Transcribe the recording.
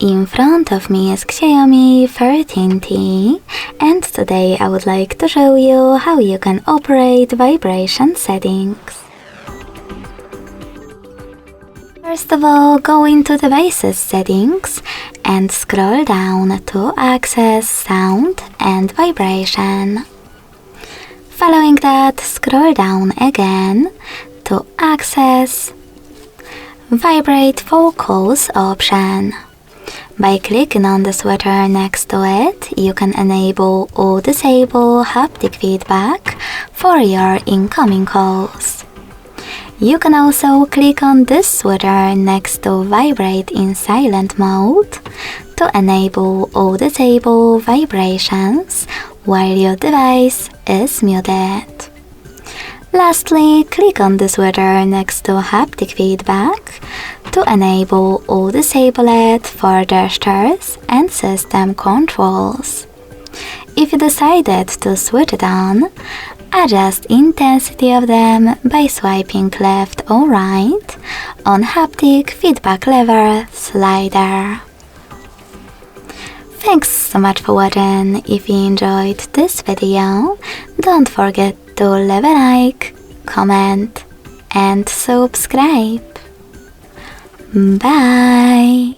In front of me is Xiaomi 13T, and today I would like to show you how you can operate vibration settings. First of all, go into Devices settings and scroll down to access sound and vibration. Following that, scroll down again to access Vibrate Vocals option. By clicking on the sweater next to it, you can enable or disable haptic feedback for your incoming calls. You can also click on this sweater next to Vibrate in silent mode to enable or disable vibrations while your device is muted. Lastly, click on the sweater next to haptic feedback to enable or disable it for gestures and system controls. If you decided to switch it on, adjust intensity of them by swiping left or right on haptic feedback lever slider. Thanks so much for watching. If you enjoyed this video, don't forget to leave a like, comment and subscribe. Bye!